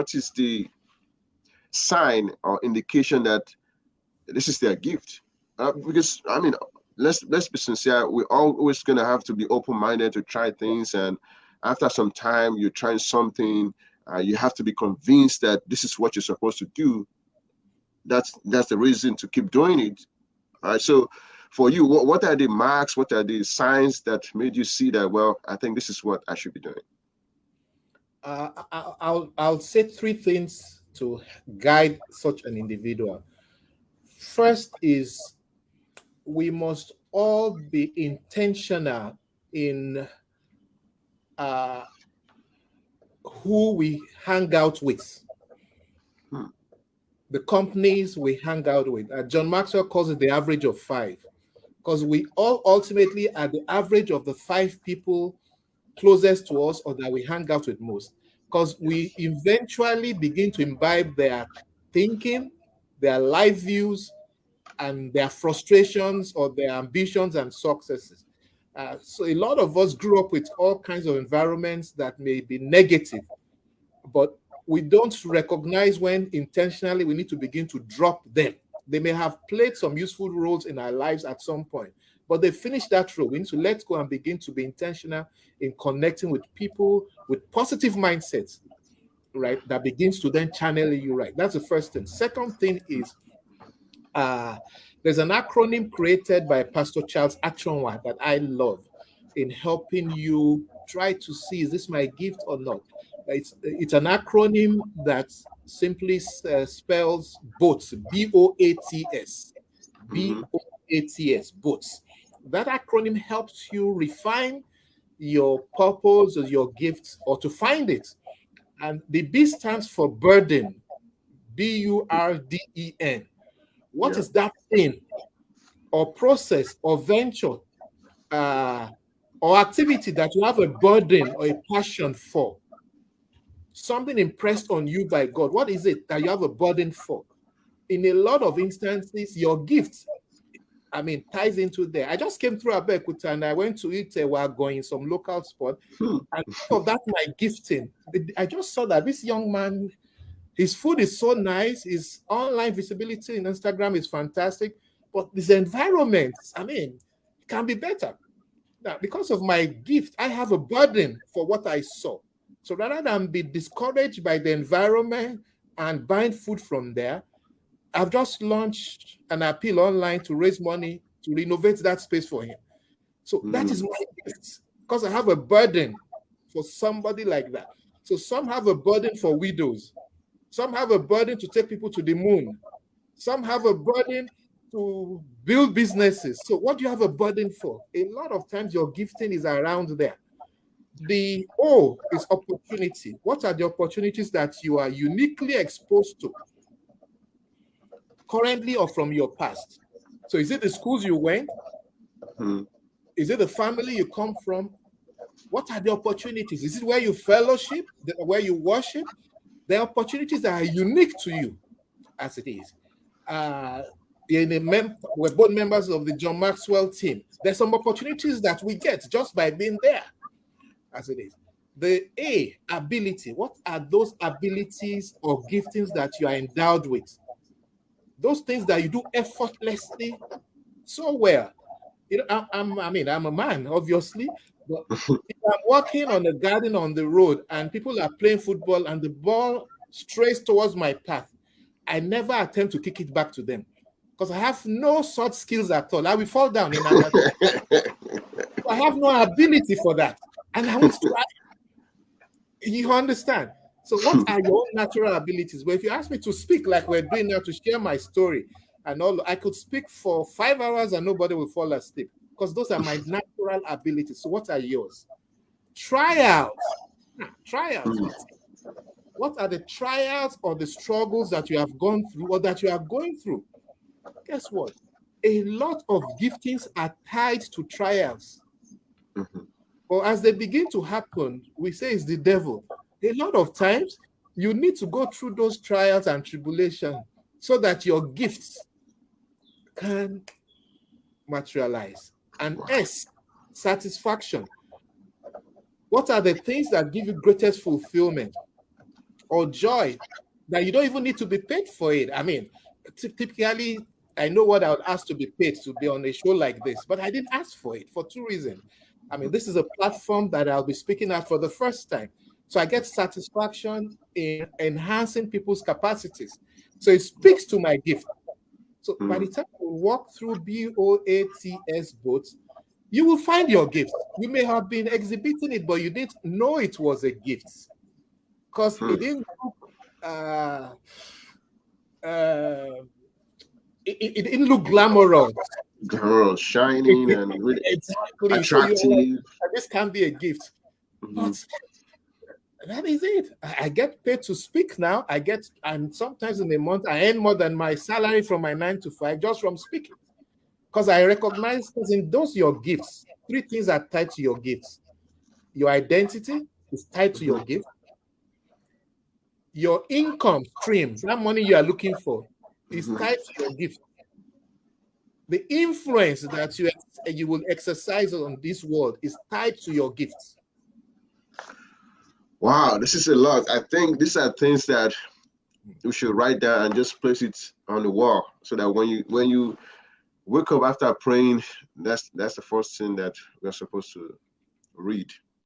what is the sign or indication that this is their gift? Because I mean, let's be sincere. We're always gonna have to be open-minded to try things, and after some time, you're trying something. You have to be convinced that this is what you're supposed to do. That's the reason to keep doing it. All right. So, for you, what are the marks? What are the signs that made you see that? Well, I think this is what I should be doing. I'll say three things to guide such an individual. First is we must all be intentional in who we hang out with, the companies we hang out with. John Maxwell calls it the average of 5, because we all ultimately are the average of the 5 people closest to us or that we hang out with most, because we eventually begin to imbibe their thinking, their life views, and their frustrations or their ambitions and successes. So a lot of us grew up with all kinds of environments that may be negative, but we don't recognize when intentionally we need to begin to drop them. They may have played some useful roles in our lives at some point, but they finished that role. We need to let go and begin to be intentional in connecting with people with positive mindsets, right? That begins to then channel you right. That's the first thing. Second thing is there's an acronym created by Pastor Charles Achonwa that I love in helping you try to see, is this my gift or not? It's an acronym that simply spells BOATS, B-O-A-T-S, B-O-A-T-S, BOATS. That acronym helps you refine your purpose or your gifts, or to find it. And the B stands for burden, B-U-R-D-E-N. What is that thing or process or venture or activity that you have a burden or a passion for? Something impressed on you by God. What is it that you have a burden for? In a lot of instances, your gift, ties into there. I just came through Abeokuta and I went to eat while going some local spot. And for that, my gifting, I just saw that this young man, his food is so nice. His online visibility in Instagram is fantastic. But his environment, can be better. Now, because of my gift, I have a burden for what I saw. So rather than be discouraged by the environment and buying food from there, I've just launched an appeal online to raise money to renovate that space for him. So that is my gift, because I have a burden for somebody like that. So some have a burden for widows. Some have a burden to take people to the moon. Some have a burden to build businesses. So what do you have a burden for? A lot of times your gifting is around there. The O is opportunity. What are the opportunities that you are uniquely exposed to currently or from your past? So is it the schools you went? Is it the family you come from? What are the opportunities? Is it where you fellowship, where you worship? There are opportunities that are unique to you as it is. We're both members of the John Maxwell team. There's some opportunities that we get just by being there as it is. The A, ability. What are those abilities or giftings that you are endowed with? Those things that you do effortlessly so well. I'm a man, obviously, but if I'm walking on the garden on the road and people are playing football and the ball strays towards my path, I never attempt to kick it back to them because I have no such skills at all. I will fall down in another. I have no ability for that, and I won't try. You understand? So, what are your own natural abilities? Well, if you ask me to speak like we're doing now, to share my story and all, I could speak for 5 hours and nobody will fall asleep because those are my natural abilities. So, what are yours? Trials. What are the trials or the struggles that you have gone through or that you are going through? Guess what? A lot of giftings are tied to trials. But as they begin to happen, we say it's the devil. A lot of times, you need to go through those trials and tribulations so that your gifts can materialize. And S, satisfaction. What are the things that give you greatest fulfillment? or joy that you don't even need to be paid for it. I mean, typically, I know what I would ask to be paid to be on a show like this, but I didn't ask for it for two reasons. I mean, this is a platform that I'll be speaking at for the first time. So I get satisfaction in enhancing people's capacities. So it speaks to my gift. So by the time you walk through BOATS, you will find your gifts. You may have been exhibiting it, but you didn't know it was a gift because it didn't look, it didn't look glamorous. Girl, shining and really exactly. attractive. So this can be a gift. But that is it. I get paid to speak now. And sometimes in a month, I earn more than my salary from my 9 to 5 just from speaking. Because I recognize in those your gifts, 3 things are tied to your gifts. Your identity is tied to your gift. Your income stream, that money you are looking for, is tied to your gift. The influence that you will exercise on this world is tied to your gifts. Wow, this is a lot. I think these are things that we should write down and just place it on the wall so that when you wake up after praying, that's the first thing that we're supposed to read.